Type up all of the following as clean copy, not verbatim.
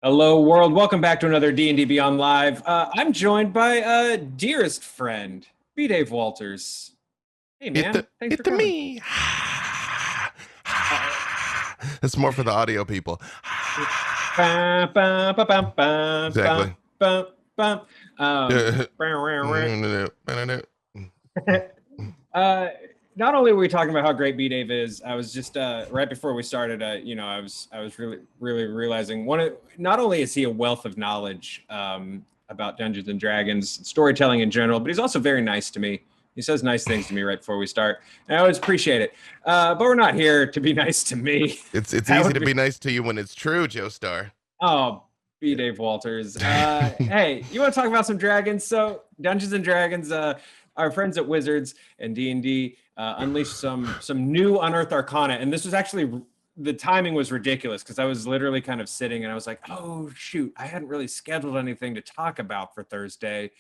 Hello, world. Welcome back to another D&D Beyond Live. I'm joined by dearest friend, B. Dave Walters. Hey, man. Thanks for It's coming. me. Uh, That's more for the audio people. bum, bum, bum, bum, bum, bum, Exactly. bum, bum. Uh, Not only were we talking about how great B Dave is, I was just right before we started. I was really realizing not only is he a wealth of knowledge about Dungeons and Dragons storytelling in general, but he's also very nice to me. He says nice things to me right before we start, and I always appreciate it. But we're not here to be nice to me. It's That easy would to be nice to you when it's true, Joe Starr. Oh, B. Dave Walters. Hey, you want to talk about some dragons? So Dungeons and Dragons, our friends at Wizards and D&D unleashed some new Unearthed Arcana, and this was actually the timing was ridiculous because I was literally kind of sitting and I was like, oh shoot, I hadn't really scheduled anything to talk about for Thursday.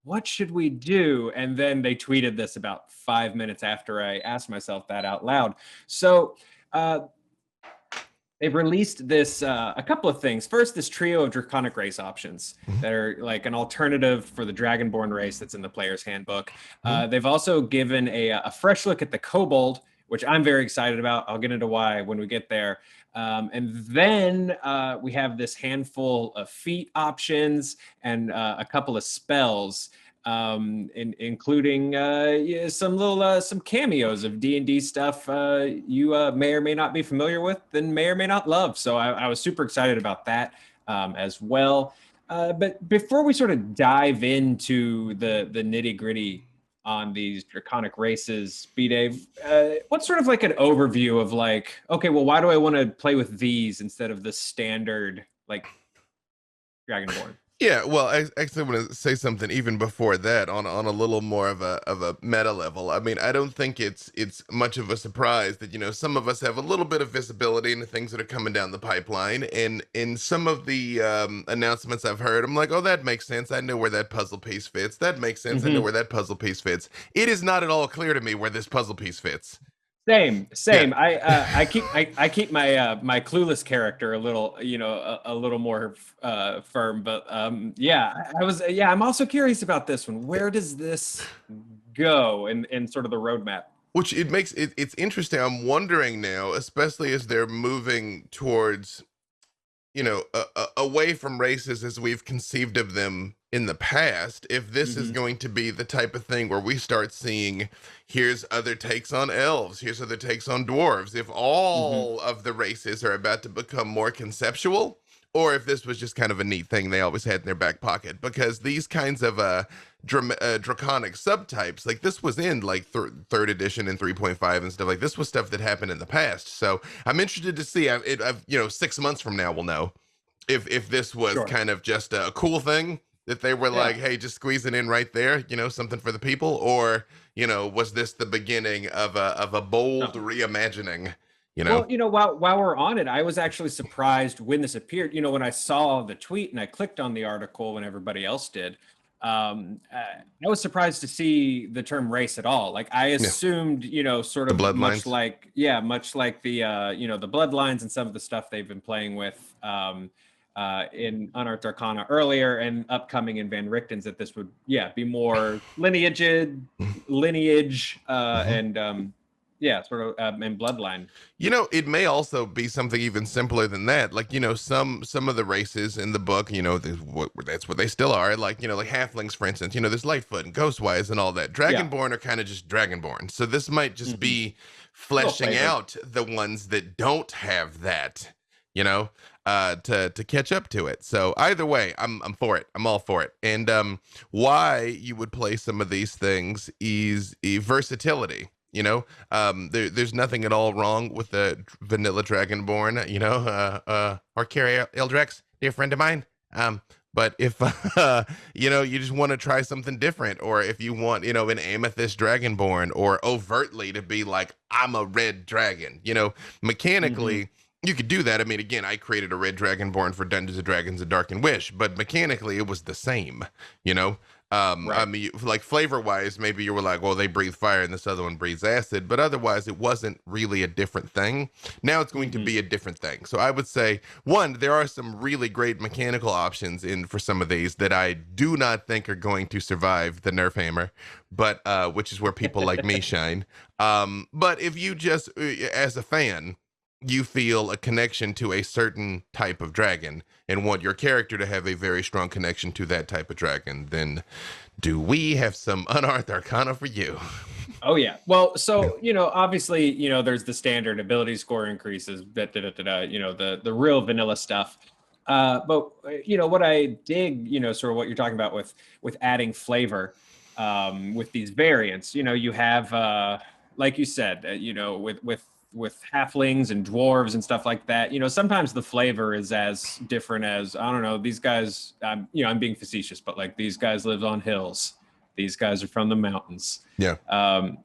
What should we do? And then they tweeted this about 5 minutes after I asked myself that out loud. So they've released this a couple of things. First, this trio of Draconic Race options that are like an alternative for the Dragonborn race that's in the player's handbook. They've also given a fresh look at the Kobold, which I'm very excited about. I'll get into why when we get there. And then we have this handful of feat options and a couple of spells, including some cameos of D&D stuff you may or may not be familiar with and may or may not love. So I was super excited about that as well. But before we sort of dive into the nitty gritty on these Draconic Races, B-Dave, what's sort of like an overview of like, okay, well, why do I want to play with these instead of the standard like Dragonborn? Yeah, well, I actually want to say something even before that on a little more of a meta level. I mean, I don't think it's much of a surprise that, some of us have a little bit of visibility into things that are coming down the pipeline, and in some of the announcements I've heard, I'm like, oh, that makes sense. I know where that puzzle piece fits. That makes sense. I know where that puzzle piece fits. It is not at all clear to me where this puzzle piece fits. Same. Yeah. I keep my my clueless character a little, a little more firm. But I'm also curious about this one. Where does this go in sort of the roadmap? Which it makes it's interesting. I'm wondering now, especially as they're moving towards, away from races as we've conceived of them in the past, if this is going to be the type of thing where we start seeing, here's other takes on elves, here's other takes on dwarves, if all of the races are about to become more conceptual, or if this was just kind of a neat thing they always had in their back pocket, because these kinds of draconic subtypes, like this was in like third edition and 3.5 and stuff, like this was stuff that happened in the past. So I'm interested to see, 6 months from now we'll know if this was kind of just a cool thing that they were like, hey, just squeeze it in right there, something for the people, or was this the beginning of a bold reimagining? Well, while we're on it, I was actually surprised when this appeared. When I saw the tweet and I clicked on the article when everybody else did, I was surprised to see the term race at all. Like I assumed, sort The of bloodlines. much like the the bloodlines and some of the stuff they've been playing with in Unearthed Arcana earlier and upcoming in Van Richten's, that this would be more lineage and sort of and bloodline. It may also be something even simpler than that. Like, some of the races in the book, that's what they still are. Like, like halflings, for instance, there's Lightfoot and Ghostwise and all that. Dragonborn are kind of just Dragonborn. So this might just be fleshing out the ones that don't have that, to catch up to it. So either way, I'm for it. I'm all for it. And why you would play some of these things is versatility. There's nothing at all wrong with the vanilla Dragonborn, or Carrie Eldrex, dear friend of mine. But if, you just want to try something different, or if you want, an Amethyst Dragonborn, or overtly to be like, I'm a red dragon, mechanically, you could do that. I mean, again, I created a red Dragonborn for Dungeons and Dragons and Dark and Wish, but mechanically it was the same, I mean, like flavor wise, maybe you were like, well, they breathe fire and this other one breathes acid, but otherwise it wasn't really a different thing. Now it's going to be a different thing. So I would say, one, there are some really great mechanical options in for some of these that I do not think are going to survive the Nerf hammer, but which is where people like me shine. But if you just, as a fan, you feel a connection to a certain type of dragon and want your character to have a very strong connection to that type of dragon, then do we have some Unearthed Arcana for you? Oh yeah. Well, so obviously, there's the standard ability score increases, the real vanilla stuff. But what I dig, sort of what you're talking about with adding flavor, with these variants. You have, like you said, with halflings and dwarves and stuff like that. Sometimes the flavor is as different as, I don't know, these guys. I'm being facetious, but like these guys live on hills. These guys are from the mountains. Yeah.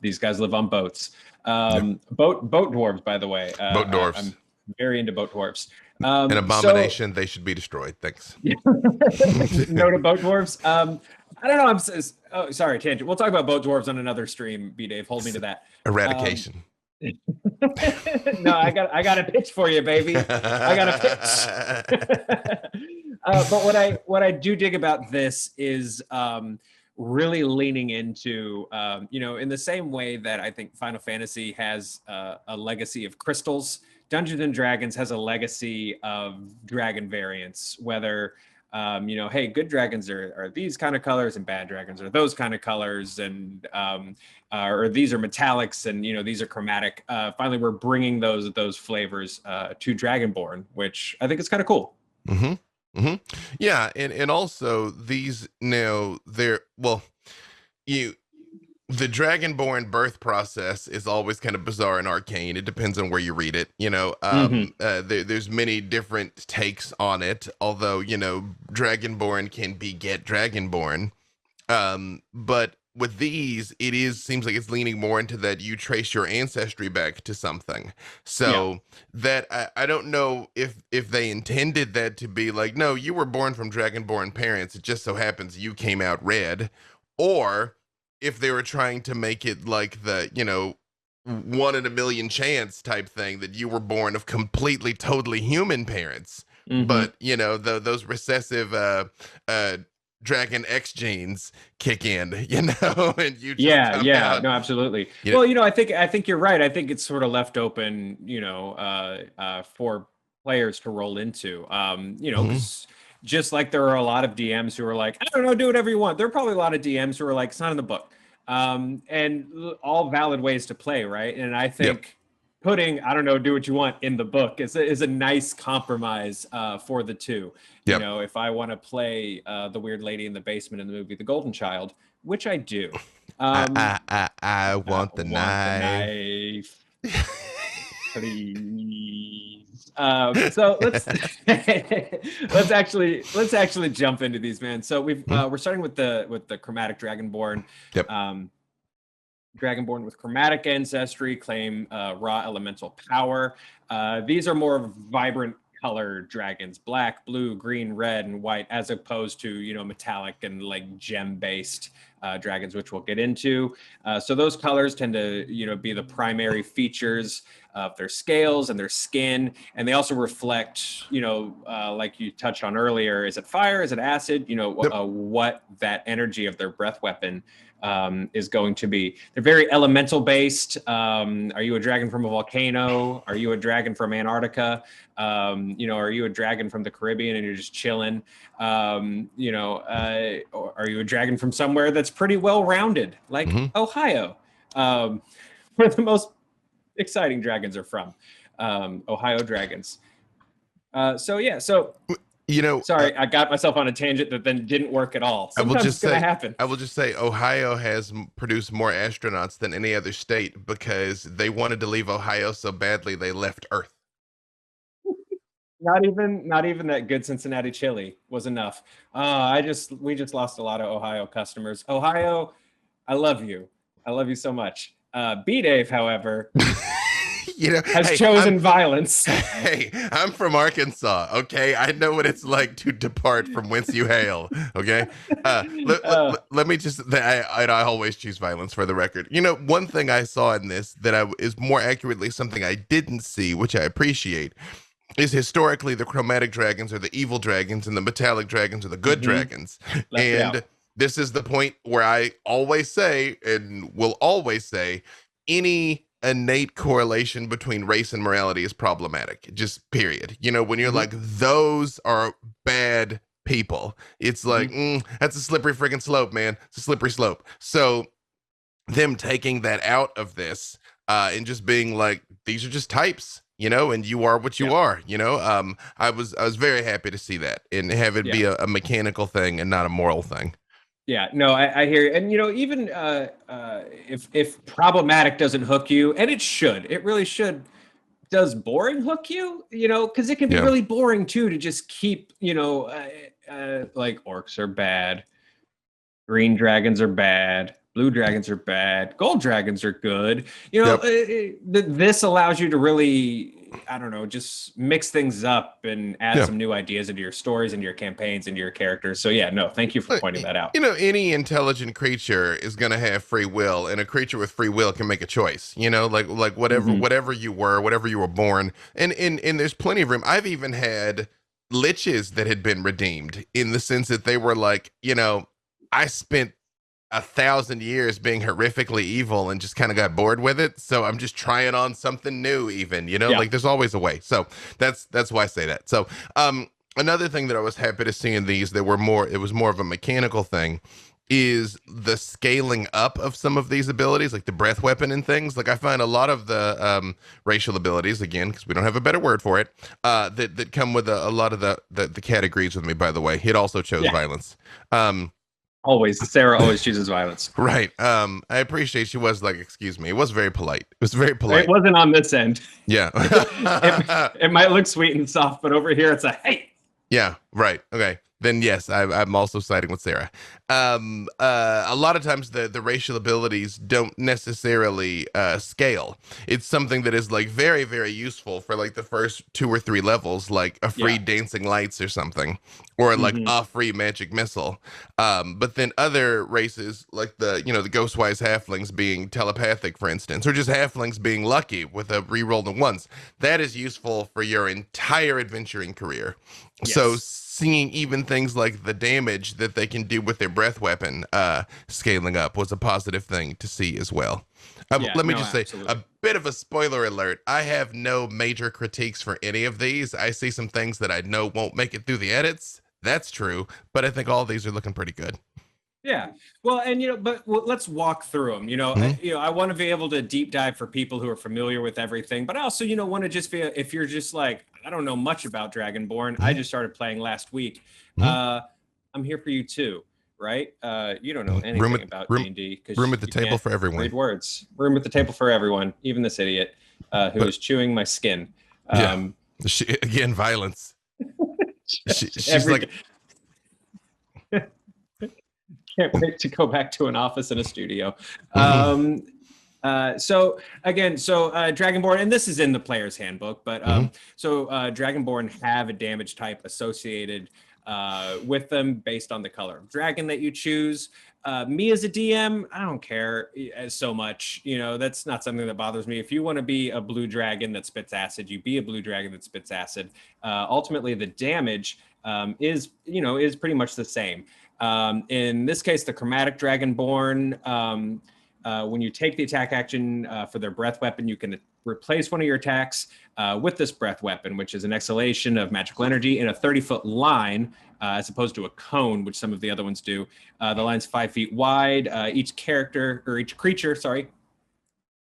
These guys live on boats. Boat dwarves, by the way. Boat dwarves. I'm very into boat dwarves. An abomination. They should be destroyed. Thanks. No to boat dwarves. I don't know. Oh, sorry, tangent. We'll talk about boat dwarves on another stream. B Dave, hold me to that. Eradication. No, I got a pitch for you, baby. I got a pitch. But what I do dig about this is really leaning into, in the same way that I think Final Fantasy has a legacy of crystals, Dungeons and Dragons has a legacy of dragon variants, whether, hey, good dragons are these kind of colors and bad dragons are those kind of colors, and or these are metallics and, these are chromatic. Finally, we're bringing those flavors to Dragonborn, which I think is kind of cool. Mm-hmm. Mm-hmm. Yeah, and also these now the Dragonborn birth process is always kind of bizarre and arcane. It depends on where you read it. There's many different takes on it. Although Dragonborn can beget Dragonborn, but with these, seems like it's leaning more into that you trace your ancestry back to something. So that I don't know if they intended that to be like, no, you were born from Dragonborn parents. It just so happens you came out red, or if they were trying to make it like the 1 in a million chance type thing that you were born of completely totally human parents. But those recessive Dragon X genes kick in, and you just no, absolutely. Well, I think you're right. I think it's sort of left open, for players to roll into, 'cause just like there are a lot of DMs who are like, I don't know, do whatever you want. There are probably a lot of DMs who are like, it's not in the book, and all valid ways to play, right? And I think putting, I don't know, do what you want in the book is a nice compromise for the two. If I want to play the weird lady in the basement in the movie The Golden Child, which I do. I want the knife. Please. So let's actually jump into these, man. So we're starting with the Chromatic Dragonborn. Dragonborn with chromatic ancestry claim raw elemental power. These are more vibrant colored dragons: black, blue, green, red, and white, as opposed to metallic and like gem based dragons, which we'll get into. So those colors tend to be the primary features of their scales and their skin, and they also reflect like you touched on earlier, is it fire, is it acid, what that energy of their breath weapon is going to be. They're very elemental based. Are you a dragon from a volcano? Are you a dragon from Antarctica? Are you a dragon from the Caribbean and you're just chilling? Or are you a dragon from somewhere that's pretty well rounded, like Ohio, where the most exciting dragons are from? Ohio dragons. Sorry, I got myself on a tangent that then didn't work at all. Sometimes it's going to happen. I will just say Ohio has produced more astronauts than any other state because they wanted to leave Ohio so badly they left Earth. Not even that good Cincinnati chili was enough. We just lost a lot of Ohio customers. Ohio, I love you. I love you so much. B Dave, however, You know, has hey, chosen violence. hey, I'm from Arkansas. Okay, I know what it's like to depart from whence you hail. Okay, let me just. I always choose violence for the record. You know, one thing I saw in this that is more accurately something I didn't see, which I appreciate, is historically the chromatic dragons are the evil dragons and the metallic dragons are the good dragons. Left it And out. this is the point where I always say and will always say any innate correlation between race and morality is problematic. Just period. You know, when you're like, those are bad people, it's like, that's a slippery freaking slope, man. It's a slippery slope. So them taking that out of this and just being like, these are just types, you know, and you are what you are, you know. I was very happy to see that and have it be a mechanical thing and not a moral thing. Yeah, no, I hear you. And you know, even if problematic doesn't hook you, and it really should. Does boring hook you? You know, because it can be really boring too to just keep, you know, like orcs are bad, green dragons are bad, blue dragons are bad, gold dragons are good. You know, this allows you to really, I don't know, just mix things up and add some new ideas into your stories, into your campaigns, into your characters. So yeah, no, thank you for pointing that out. You know, any intelligent creature is going to have free will, and a creature with free will can make a choice. You know, like whatever you were born, and there's plenty of room. I've even had liches that had been redeemed in the sense that they were like, you know, I spent 1,000 years being horrifically evil and just kind of got bored with it, so I'm just trying on something new, even, you know, like there's always a way. So that's why I say that. So another thing that I was happy to see in these that were more, it was more of a mechanical thing, is the scaling up of some of these abilities, like the breath weapon and things. Like I find a lot of the racial abilities, again, because we don't have a better word for it, that come with a lot of the categories with me, by the way. It also chose violence. Always, Sarah always chooses violence. Right. I appreciate she was like, excuse me. It was very polite. It was very polite. It wasn't on this end. Yeah. it might look sweet and soft, but over here it's a hey. Yeah. Right. Okay. Then yes, I'm also siding with Sarah. A lot of times the racial abilities don't necessarily scale. It's something that is like very, very useful for like the first 2 or 3 levels, like a free dancing lights or something, or like a free magic missile. But then other races, like the Ghostwise halflings being telepathic, for instance, or just halflings being lucky with a reroll of ones, that is useful for your entire adventuring career. Yes. So seeing even things like the damage that they can do with their breath weapon scaling up was a positive thing to see as well. Let me just say, a bit of a spoiler alert. I have no major critiques for any of these. I see some things that I know won't make it through the edits. That's true. But I think all these are looking pretty good. Yeah. Well, and let's walk through them. I want to be able to deep dive for people who are familiar with everything, but I also, want to just be, if you're just like, I don't know much about Dragonborn. I just started playing last week. I'm here for you too, right? You don't know anything about D&D. Room at the table for everyone. Read words. Room at the table for everyone, even this idiot who is chewing my skin. Again, violence. She's like... Can't wait to go back to an office and a studio. So Dragonborn, and this is in the player's handbook, but Dragonborn have a damage type associated with them based on the color of dragon that you choose. Me as a DM, I don't care so much. That's not something that bothers me. If you want to be a blue dragon that spits acid, you be a blue dragon that spits acid. Ultimately, the damage is pretty much the same. In this case, the Chromatic Dragonborn, when you take the attack action for their breath weapon, you can replace one of your attacks with this breath weapon, which is an exhalation of magical energy in a 30-foot line, as opposed to a cone, which some of the other ones do. The line's 5 feet wide. Each creature,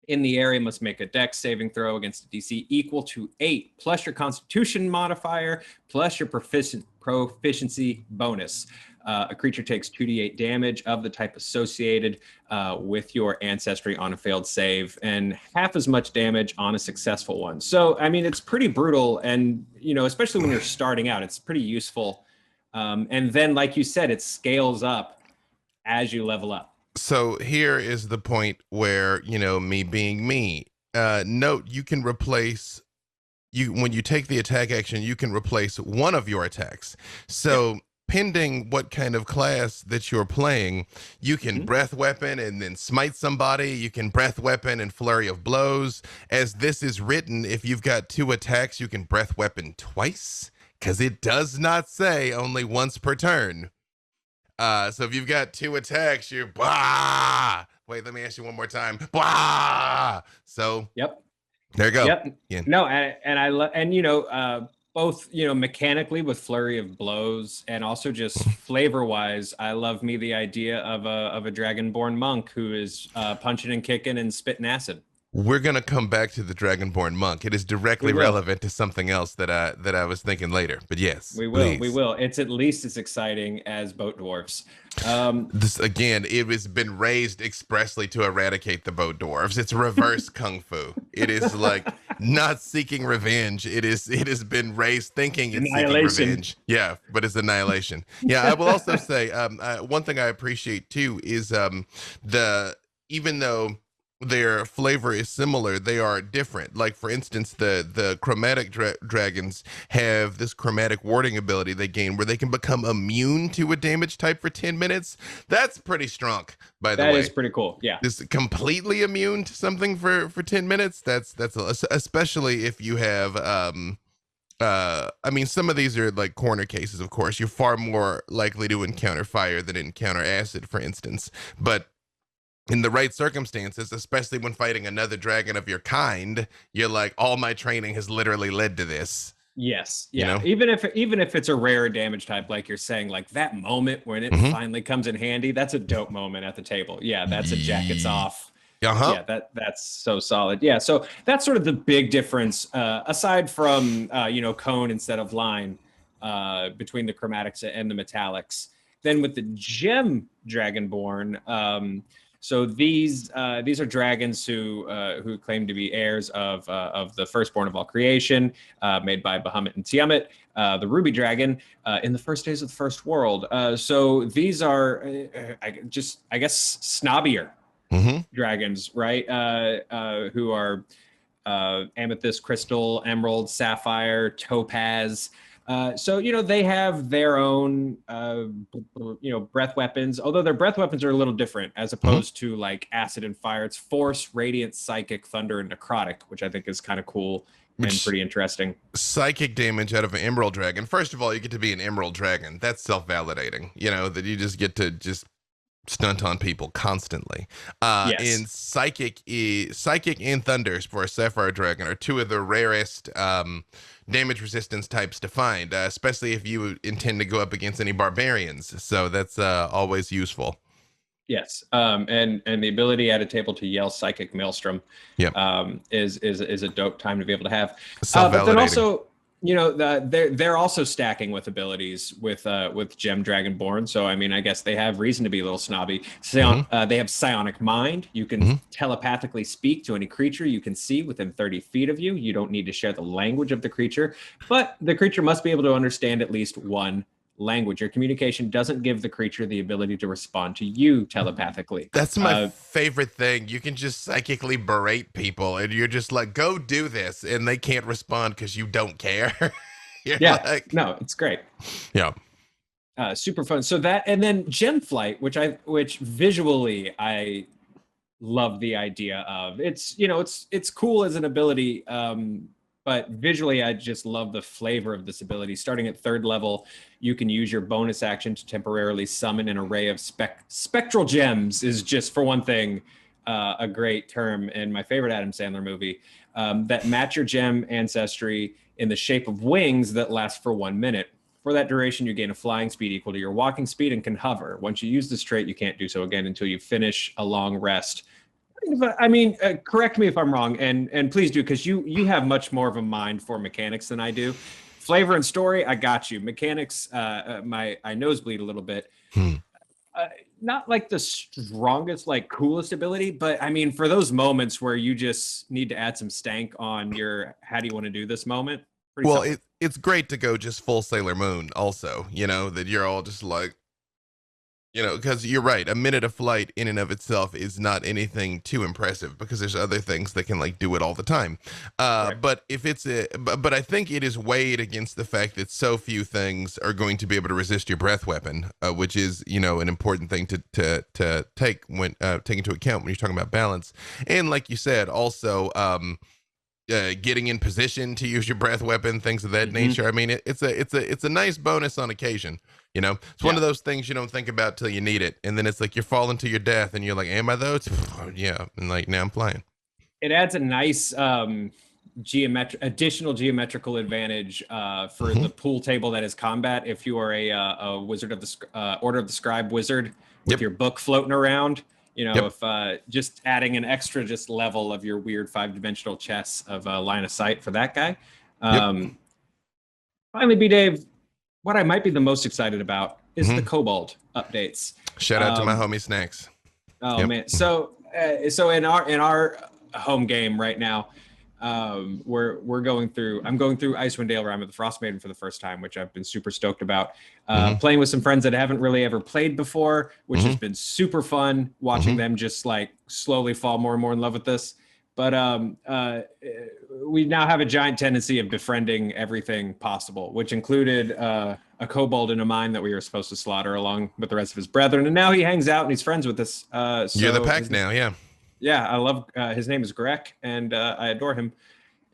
in the area must make a dex saving throw against a DC equal to 8, plus your Constitution modifier, plus your proficiency bonus. A creature takes 2d8 damage of the type associated with your ancestry on a failed save, and half as much damage on a successful one. So, I mean, it's pretty brutal, and, especially when you're starting out, it's pretty useful. And then, like you said, it scales up as you level up. So here is the point where, me being me, note you can replace when you take the attack action, you can replace one of your attacks. So pending what kind of class that you're playing, you can breath weapon and then smite somebody. You can breath weapon and flurry of blows. As this is written, if you've got 2 attacks, you can breath weapon twice, because it does not say only once per turn. So if you've got 2 attacks, you're blah. Wait, let me ask you one more time. Blah. So there you go. Yeah. No, and I love, and both mechanically with flurry of blows, and also just flavor wise, I love me the idea of a Dragonborn monk who is punching and kicking and spitting acid. We're gonna come back to the Dragonborn monk. It is directly relevant to something else that I was thinking later. But yes, we will. Please. We will. It's at least as exciting as boat dwarfs. This again, it has been raised expressly to eradicate the boat dwarves. It's reverse kung fu. It is like not seeking revenge. It has been raised thinking it's seeking revenge. Yeah, but it's annihilation. Yeah, I will also say one thing I appreciate too is even though their flavor is similar, they are different. Like for instance, the chromatic dragons have this chromatic warding ability they gain where they can become immune to a damage type for 10 minutes. That's pretty strong, by the way. That is pretty cool. Yeah, this completely immune to something for 10 minutes. That's especially if you have I mean, some of these are like corner cases, of course. You're far more likely to encounter fire than encounter acid, for instance, but in the right circumstances, especially when fighting another dragon of your kind, you're like, all my training has literally led to this. Yes. Yeah. Even if it's a rare damage type, like you're saying, like that moment when it finally comes in handy, that's a dope moment at the table. Yeah. That's a jackets off. Yeah. That's so solid. Yeah. So that's sort of the big difference, aside from, cone instead of line, between the chromatics and the metallics. Then with the gem Dragonborn, so these are dragons who claim to be heirs of the firstborn of all creation, made by Bahamut and Tiamat, the ruby dragon, in the first days of the first world. So these are, I guess, snobbier dragons, right? Who are amethyst, crystal, emerald, sapphire, topaz. So, they have their own, breath weapons, although their breath weapons are a little different as opposed to like acid and fire. It's force, radiant, psychic, thunder, and necrotic, which I think is kind of cool and pretty interesting. Psychic damage out of an emerald dragon. First of all, you get to be an emerald dragon. That's self-validating, that you just get to just stunt on people constantly. And psychic and thunders for a sapphire dragon are 2 of the rarest damage resistance types to find, especially if you intend to go up against any barbarians. So that's always useful. Yes, and the ability at a table to yell psychic maelstrom, is a dope time to be able to have. But then also, they're also stacking with abilities with Gem Dragonborn. So I mean, I guess they have reason to be a little snobby. They have psionic mind. You can telepathically speak to any creature you can see within 30 feet of you. You don't need to share the language of the creature, but the creature must be able to understand at least one language. Your communication doesn't give the creature the ability to respond to you telepathically. That's my favorite thing. You can just psychically berate people and you're just like, go do this, and they can't respond because you don't care. No, it's great. Super fun. So that, and then Gem Flight, which visually I love the idea of. It's it's cool as an ability, but visually, I just love the flavor of this ability. Starting at 3rd level, you can use your bonus action to temporarily summon an array of spectral gems. Is just, for one thing, a great term in my favorite Adam Sandler movie, that match your gem ancestry in the shape of wings that last for 1 minute. For that duration, you gain a flying speed equal to your walking speed and can hover. Once you use this trait, you can't do so again until you finish a long rest. I mean, correct me if I'm wrong, and please do, because you have much more of a mind for mechanics than I do. Flavor and story, I got you. Mechanics, I nosebleed a little bit. Not like the strongest, like coolest ability, but I mean, for those moments where you just need to add some stank on your how do you want to do this moment. Well, it's great to go just full Sailor Moon also, that you're all just like, You know, because you're right, a minute of flight in and of itself is not anything too impressive because there's other things that can like do it all the time. Right. But if it's but I think it is weighed against the fact that so few things are going to be able to resist your breath weapon, which is, you know, an important thing to take when take into account when you're talking about balance. And like you said, also getting in position to use your breath weapon, things of that nature. I mean, it's a nice bonus on occasion. You know, it's one of those things you don't think about till you need it, and then it's like you're falling to your death, and you're like, "Am I though?" Yeah, and like now I'm flying. It adds a nice additional geometrical advantage for the pool table that is combat. If you are a wizard of the Order of the Scribe wizard with your book floating around, you know, if just adding an extra just level of your weird 5-dimensional chess of line of sight for that guy. Finally, B Dave, what I might be the most excited about is the Kobold updates. Shout out to my homie Snacks. Oh man, so in our home game right now, I'm going through Icewind Dale Rime of the Frostmaiden for the first time, which I've been super stoked about. Playing with some friends that haven't really ever played before, which has been super fun watching them just like slowly fall more and more in love with this. But we now have a giant tendency of befriending everything possible, which included a kobold in a mine that we were supposed to slaughter along with the rest of his brethren. And now he hangs out and he's friends with us. You're the pack now, yeah. Yeah, I love his name is Grek, and I adore him.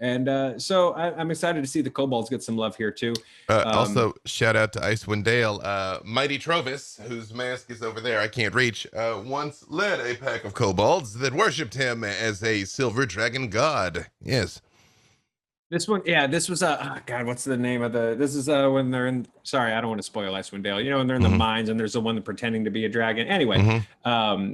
And so I'm excited to see the kobolds get some love here too. Also, shout out to Icewind Dale. Mighty Trovis, whose mask is over there, I can't reach, once led a pack of kobolds that worshipped him as a silver dragon god. Yes. This one, yeah, this was God, what's the name of this is when they're in, sorry, I don't want to spoil Icewind Dale. You know, when they're in the mines and there's the one pretending to be a dragon. Anyway,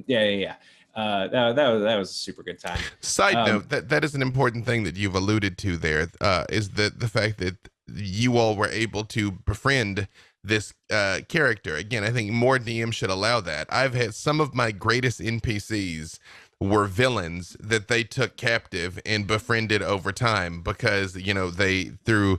yeah. That was a super good time. Side note, that is an important thing that you've alluded to there, is the fact that you all were able to befriend this character. Again, I think more DMs should allow that. I've had some of my greatest NPCs were villains that they took captive and befriended over time because, you know, they through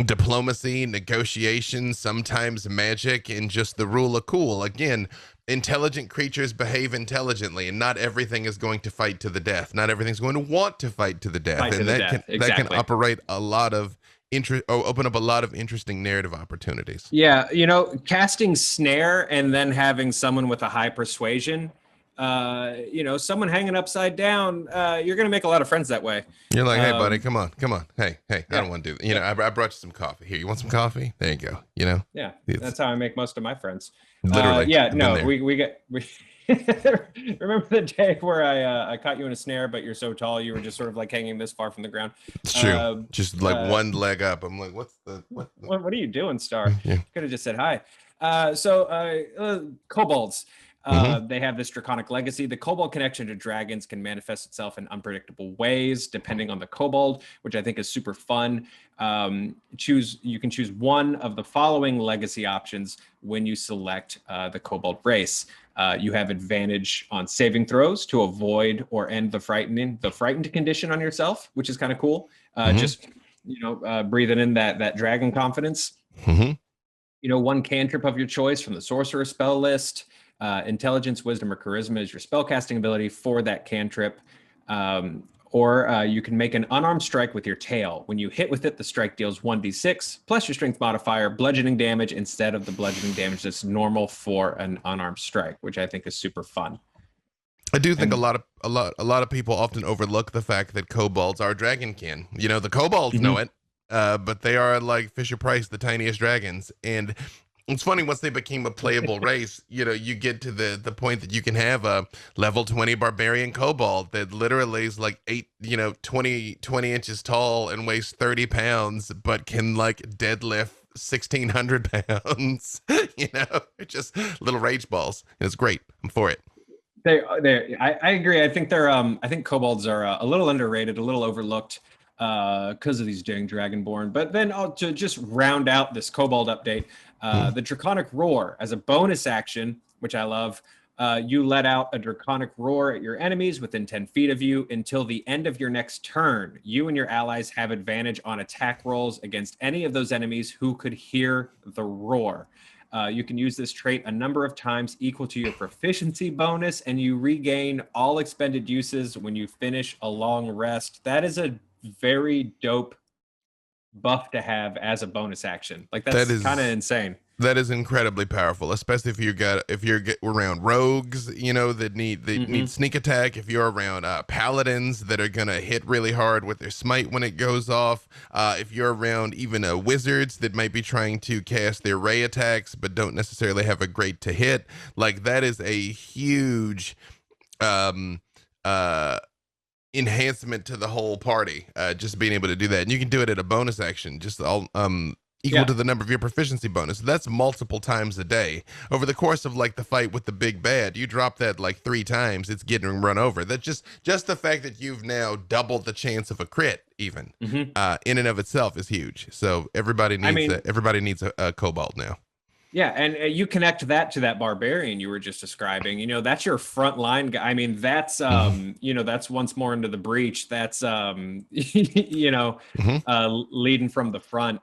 diplomacy, negotiation, sometimes magic, and just the rule of cool. Again, intelligent creatures behave intelligently, and not everything is going to fight to the death. Not everything's going to want to fight to the death, and that can operate a lot of open up a lot of interesting narrative opportunities. Yeah, you know, casting snare and then having someone with a high persuasion. You know, someone hanging upside down, you're going to make a lot of friends that way. You're like, hey, buddy, come on. Hey, I don't want to do that. You know, I brought you some coffee. Here, you want some coffee? There you go. You know? Yeah, that's how I make most of my friends. Literally. Yeah, no, we remember the day where I caught you in a snare, but you're so tall, you were just sort of like hanging this far from the ground. It's true. Just like one leg up. I'm like, what are you doing, Starr? Could have just said hi. Kobolds. They have this draconic legacy. The kobold connection to dragons can manifest itself in unpredictable ways depending on the kobold, which I think is super fun. You can choose one of the following legacy options when you select the kobold race. You have advantage on saving throws to avoid or end the frightened condition on yourself, which is kind of cool. Just, you know, breathing in that dragon confidence. You know, one cantrip of your choice from the sorcerer spell list. Intelligence, wisdom, or charisma is your spellcasting ability for that cantrip. Or you can make an unarmed strike with your tail. When you hit with it, the strike deals 1d6 plus your strength modifier, bludgeoning damage instead of the bludgeoning damage that's normal for an unarmed strike, which I think is super fun. I do think a lot of people often overlook the fact that kobolds are dragonkin. You know, the kobolds know it, but they are like Fisher Price, the tiniest dragons. And it's funny, once they became a playable race, you know, you get to the point that you can have a level 20 barbarian kobold that literally is like 20 inches tall and weighs 30 pounds, but can like deadlift 1,600 pounds. You know, they're just little rage balls. It's great. I'm for it. I agree. I think I think kobolds are a little underrated, a little overlooked because of these dang Dragonborn. But then to just round out this kobold update, the Draconic Roar as a bonus action, which I love. You let out a Draconic Roar at your enemies within 10 feet of you until the end of your next turn. You and your allies have advantage on attack rolls against any of those enemies who could hear the roar. You can use this trait a number of times equal to your proficiency bonus, and you regain all expended uses when you finish a long rest. That is a very dope buff to have as a bonus action. Like, that's kind of insane. That is incredibly powerful, especially if you're around rogues, you know, that need sneak attack. If you're around paladins that are gonna hit really hard with their smite when it goes off. If you're around even wizards that might be trying to cast their ray attacks but don't necessarily have a great to hit. Like, that is a huge enhancement to the whole party. Just being able to do that, and you can do it at a bonus action. Just all equal to the number of your proficiency bonus. That's multiple times a day. Over the course of like the fight with the big bad, you drop that like 3 times, it's getting run over. That's just the fact that you've now doubled the chance of a crit even in and of itself is huge. So everybody needs a Cobalt now. Yeah, and you connect that to that barbarian you were just describing. You know, that's your front line guy. I mean, that's you know, that's once more into the breach. That's you know, leading from the front.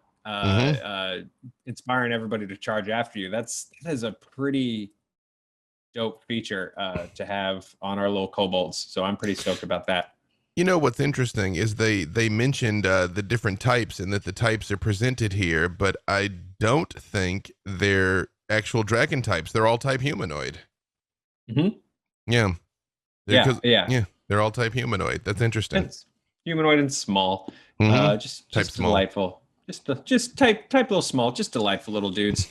Inspiring everybody to charge after you. That is a pretty dope feature to have on our little kobolds. So I'm pretty stoked about that. You know what's interesting is they mentioned the different types and that the types are presented here, but I don't think they're actual dragon types. They're all type humanoid. Yeah. They're all type humanoid. That's interesting. It's humanoid and small. Just small. Delightful. Just type little small, just delightful little dudes.